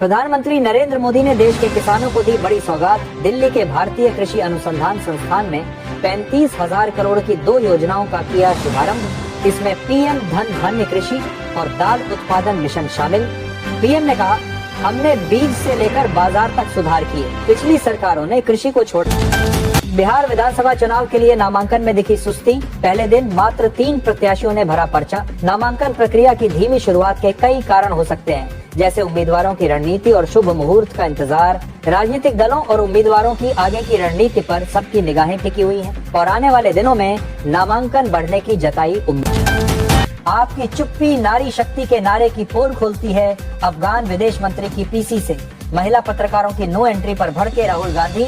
प्रधानमंत्री नरेंद्र मोदी ने देश के किसानों को दी बड़ी सौगात। दिल्ली के भारतीय कृषि अनुसंधान संस्थान में 35,000 करोड़ की 2 योजनाओं का किया शुभारंभ। इसमें पीएम धन धान्य कृषि और दाल उत्पादन मिशन शामिल। पीएम ने कहा, हमने बीज से लेकर बाजार तक सुधार किए, पिछली सरकारों ने कृषि को छोड़। बिहार विधानसभा चुनाव के लिए नामांकन में दिखी सुस्ती। पहले दिन मात्र 3 प्रत्याशियों ने भरा पर्चा। नामांकन प्रक्रिया की धीमी शुरुआत के कई कारण हो सकते हैं, जैसे उम्मीदवारों की रणनीति और शुभ मुहूर्त का इंतजार। राजनीतिक दलों और उम्मीदवारों की आगे की रणनीति पर सबकी निगाहें टिकी हुई हैं और आने वाले दिनों में नामांकन बढ़ने की जताई उम्मीद। आपकी चुप्पी नारी शक्ति के नारे की पोल खोलती है। अफगान विदेश मंत्री की पीसी से महिला पत्रकारों की नो एंट्री पर भड़के राहुल गांधी।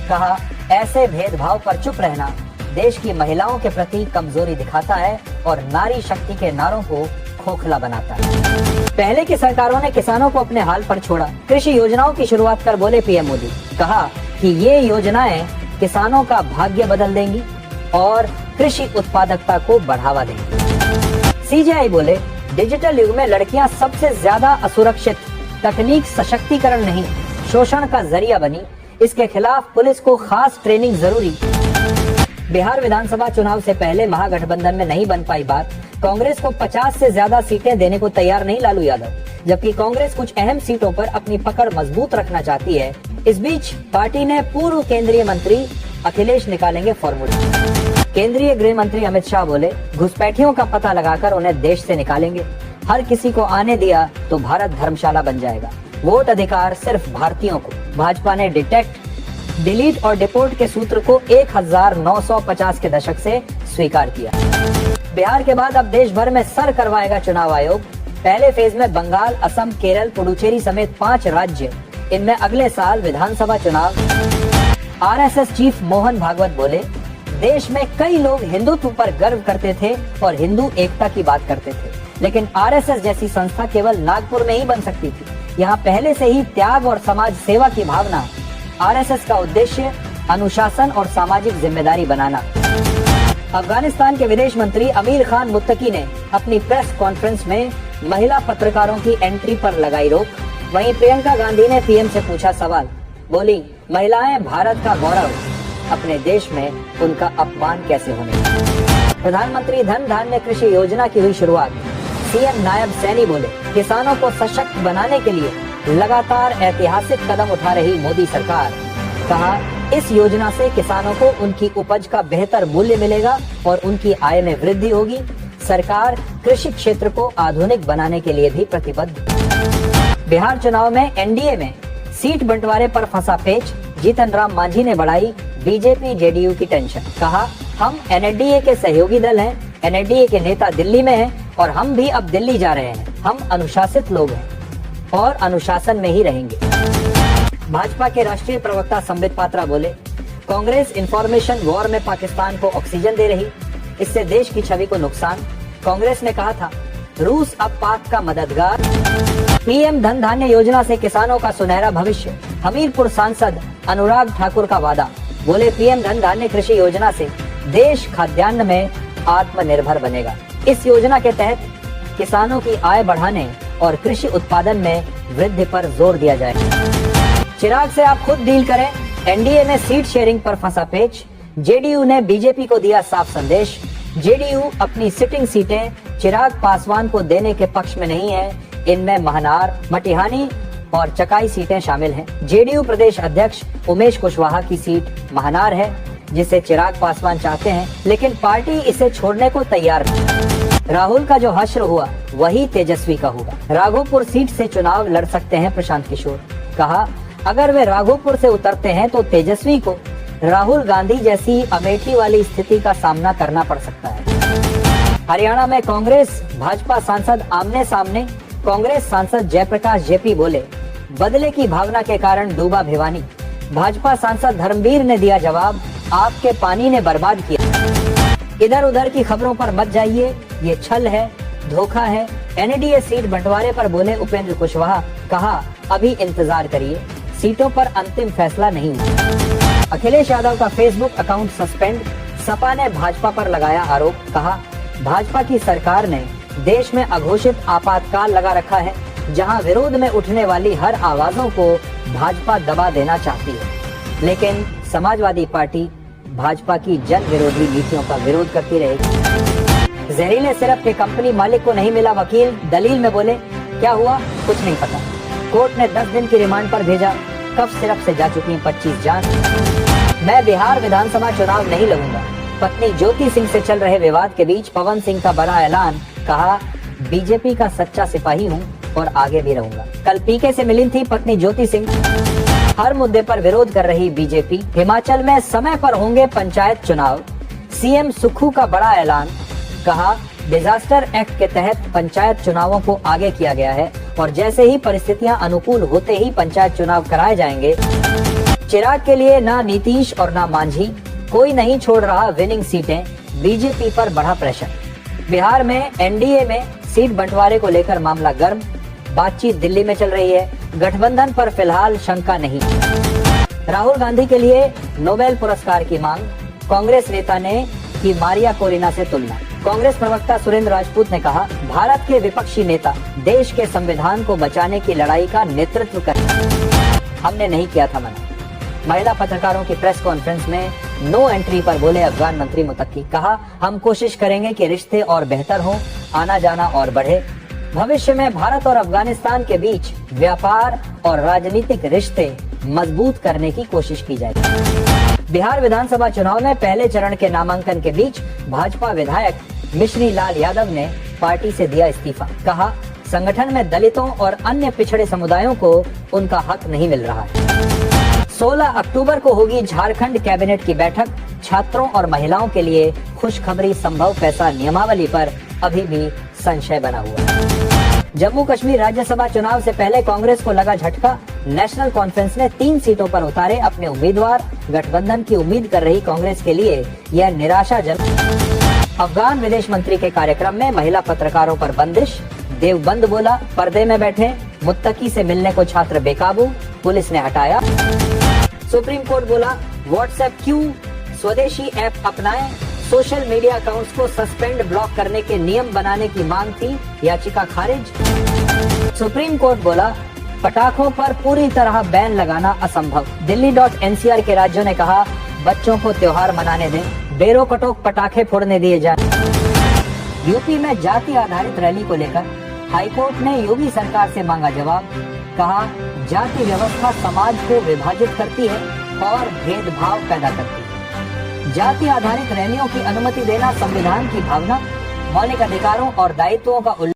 कहा, ऐसे भेदभाव पर चुप रहना देश की महिलाओं के प्रति कमजोरी दिखाता है और नारी शक्ति के नारों को खोखला बनाता है। पहले की सरकारों ने किसानों को अपने हाल पर छोड़ा। कृषि योजनाओं की शुरुआत कर बोले पीएम मोदी। कहा कि ये योजनाएं किसानों का भाग्य बदल देंगी और कृषि उत्पादकता को बढ़ावा देंगी। सीजेआई बोले, डिजिटल युग में लड़कियां सबसे ज्यादा असुरक्षित। तकनीक सशक्तिकरण नहीं, शोषण का जरिया बनी। इसके खिलाफ पुलिस को खास ट्रेनिंग जरूरी। बिहार विधानसभा चुनाव से पहले महागठबंधन में नहीं बन पाई बात। कांग्रेस को 50 से ज्यादा सीटें देने को तैयार नहीं लालू यादव, जबकि कांग्रेस कुछ अहम सीटों पर अपनी पकड़ मजबूत रखना चाहती है। इस बीच पार्टी ने पूर्व केंद्रीय मंत्री अखिलेश निकालेंगे फॉर्मूला। केंद्रीय गृह मंत्री अमित शाह बोले, घुसपैठियों का पता लगाकर उन्हें देश से निकालेंगे। हर किसी को आने दिया तो भारत धर्मशाला बन जाएगा। वोट अधिकार सिर्फ भारतीयों को। भाजपा ने डिटेक्ट, डिलीट और डिपोर्ट के सूत्र को 1950 के दशक से स्वीकार किया। बिहार के बाद अब देश भर में सर करवाएगा चुनाव आयोग। पहले फेज में बंगाल, असम, केरल, पुडुचेरी समेत 5 राज्य। इनमें अगले साल विधानसभा चुनाव। आरएसएस चीफ मोहन भागवत बोले, देश में कई लोग हिंदुत्व पर गर्व करते थे और हिंदू एकता की बात करते थे, लेकिन आरएसएस जैसी संस्था केवल नागपुर में ही बन सकती थी। यहाँ पहले से ही त्याग और समाज सेवा की भावना। आरएसएस का उद्देश्य अनुशासन और सामाजिक जिम्मेदारी बनाना। अफगानिस्तान के विदेश मंत्री अमीर खान मुत्तकी ने अपनी प्रेस कॉन्फ्रेंस में महिला पत्रकारों की एंट्री पर लगाई रोक। वहीं प्रियंका गांधी ने पीएम से पूछा सवाल। बोली, महिलाएं भारत का गौरव, अपने देश में उनका अपमान कैसे होने। प्रधानमंत्री धन धान्य कृषि योजना की हुई शुरुआत। सीएम नायब सैनी बोले, किसानों को सशक्त बनाने के लिए लगातार ऐतिहासिक कदम उठा रही मोदी सरकार। कहा, इस योजना से किसानों को उनकी उपज का बेहतर मूल्य मिलेगा और उनकी आय में वृद्धि होगी। सरकार कृषि क्षेत्र को आधुनिक बनाने के लिए भी प्रतिबद्ध। बिहार चुनाव में एनडीए में सीट बंटवारे पर फंसा पेच। जीतन राम मांझी ने बढ़ाई बीजेपी जेडीयू की टेंशन। कहा, हम एनडीए के सहयोगी दल हैं। एनडीए के नेता दिल्ली में हैं और हम भी अब दिल्ली जा रहे हैं। हम अनुशासित लोग हैं और अनुशासन में ही रहेंगे। भाजपा के राष्ट्रीय प्रवक्ता संबित पात्रा बोले, कांग्रेस इंफॉर्मेशन वॉर में पाकिस्तान को ऑक्सीजन दे रही, इससे देश की छवि को नुकसान। कांग्रेस ने कहा था, रूस अब पाक का मददगार। पीएम धन धान्य योजना से किसानों का सुनहरा भविष्य। हमीरपुर सांसद अनुराग ठाकुर का वादा। बोले, पीएम धन धान्य कृषि योजना से देश खाद्यान्न में आत्मनिर्भर बनेगा। इस योजना के तहत किसानों की आय बढ़ाने और कृषि उत्पादन में वृद्धि पर जोर दिया जाएगा। चिराग से आप खुद डील करें। एनडीए में सीट शेयरिंग पर फंसा पेच। जेडीयू ने बीजेपी को दिया साफ संदेश। जेडीयू अपनी सिटिंग सीटें चिराग पासवान को देने के पक्ष में नहीं है। इनमें महनार, मटिहानी और चकाई सीटें शामिल हैं। जेडीयू प्रदेश अध्यक्ष उमेश कुशवाहा की सीट महनार है, जिसे चिराग पासवान चाहते हैं, लेकिन पार्टी इसे छोड़ने को तैयार नहीं। राहुल का जो हश्र हुआ वही तेजस्वी का होगा। राघोपुर सीट से चुनाव लड़ सकते हैं प्रशांत किशोर। कहा, अगर वे राघोपुर से उतरते हैं तो तेजस्वी को राहुल गांधी जैसी अमेठी वाली स्थिति का सामना करना पड़ सकता है। हरियाणा में कांग्रेस भाजपा सांसद आमने सामने। कांग्रेस सांसद जयप्रकाश जेपी बोले, बदले की भावना के कारण डूबा भिवानी। भाजपा सांसद धर्मवीर ने दिया जवाब, आपके पानी ने बर्बाद किया। इधर उधर की खबरों पर मत जाइए, ये छल है, धोखा है। एनडीए सीट बंटवारे पर बोले उपेंद्र कुशवाहा। कहा, अभी इंतजार करिए, सीटों पर अंतिम फैसला नहीं हुआ। अखिलेश यादव का फेसबुक अकाउंट सस्पेंड। सपा ने भाजपा पर लगाया आरोप। कहा, भाजपा की सरकार ने देश में अघोषित आपातकाल लगा रखा है। जहां विरोध में उठने वाली हर आवाजों को भाजपा दबा देना चाहती है। लेकिन समाजवादी पार्टी भाजपा की जन विरोधी नीतियों का विरोध करती रहेगी। जहरीले सिरप के कंपनी मालिक को नहीं मिला वकील, दलील में बोले क्या हुआ कुछ नहीं पता। कोर्ट ने 10 दिन की रिमांड पर भेजा। कफ सिरप से जा चुकी 25 जान। मैं बिहार विधानसभा चुनाव नहीं लड़ूंगा। पत्नी ज्योति सिंह से चल रहे विवाद के बीच पवन सिंह का बड़ा ऐलान, कहा बीजेपी का सच्चा सिपाही हूं और आगे भी रहूंगा। कल पीके से मिली थी पत्नी ज्योति सिंह। हर मुद्दे पर विरोध कर रही बीजेपी। हिमाचल में समय पर होंगे पंचायत चुनाव। सीएम सुक्खू का बड़ा ऐलान, कहा डिजास्टर एक्ट के तहत पंचायत चुनावों को आगे किया गया है और जैसे ही परिस्थितियां अनुकूल होते ही पंचायत चुनाव कराए जाएंगे। चिराग के लिए ना नीतीश और ना मांझी, कोई नहीं छोड़ रहा विनिंग सीटें, बीजेपी पर बढ़ा प्रेशर। बिहार में एनडीए में सीट बंटवारे को लेकर मामला गर्म, बातचीत दिल्ली में चल रही है। गठबंधन पर फिलहाल शंका नहीं। राहुल गांधी के लिए नोबेल पुरस्कार की मांग, कांग्रेस नेता ने की मारिया कोरिना से तुलना। कांग्रेस प्रवक्ता सुरेंद्र राजपूत ने कहा भारत के विपक्षी नेता देश के संविधान को बचाने की लड़ाई का नेतृत्व कर, हमने नहीं किया था मना। महिला पत्रकारों की प्रेस कॉन्फ्रेंस में नो एंट्री पर बोले अफगान मंत्री मुत्तकी, कहा हम कोशिश करेंगे कि रिश्ते और बेहतर हों, आना जाना और बढ़े। भविष्य में भारत और अफगानिस्तान के बीच व्यापार और राजनीतिक रिश्ते मजबूत करने की कोशिश की जाएगी। बिहार विधानसभा चुनाव में पहले चरण के नामांकन के बीच भाजपा विधायक मिश्री लाल यादव ने पार्टी से दिया इस्तीफा। कहा संगठन में दलितों और अन्य पिछड़े समुदायों को उनका हक नहीं मिल रहा है। 16 अक्टूबर को होगी झारखंड कैबिनेट की बैठक। छात्रों और महिलाओं के लिए खुशखबरी, संभव पैसा नियमावली पर अभी भी संशय बना हुआ है। जम्मू कश्मीर राज्यसभा चुनाव से पहले कांग्रेस को लगा झटका। नेशनल कॉन्फ्रेंस ने 3 सीटों पर उतारे अपने उम्मीदवार। गठबंधन की उम्मीद कर रही कांग्रेस के लिए यह निराशाजनक। अफगान विदेश मंत्री के कार्यक्रम में महिला पत्रकारों पर बंदिश। देवबंद बोला पर्दे में बैठे मुत्तकी से मिलने को छात्र बेकाबू, पुलिस ने हटाया। सुप्रीम कोर्ट बोला व्हाट्सएप क्यों स्वदेशी ऐप अपनाएं। सोशल मीडिया अकाउंट्स को सस्पेंड, ब्लॉक करने के नियम बनाने की मांग थी, याचिका खारिज। सुप्रीम कोर्ट बोला पटाखों पर पूरी तरह बैन लगाना असंभव। दिल्ली.NCR के राज्यों ने कहा बच्चों को त्योहार मनाने दें, बेरोकटोक पटाखे फोड़ने दिए जाए। यूपी में जाति आधारित रैली को लेकर हाईकोर्ट ने योगी सरकार से मांगा जवाब। कहा जाति व्यवस्था समाज को विभाजित करती है और भेदभाव पैदा करती है। जाति आधारित रैलियों की अनुमति देना संविधान की भावना, मौलिक अधिकारों और दायित्वों का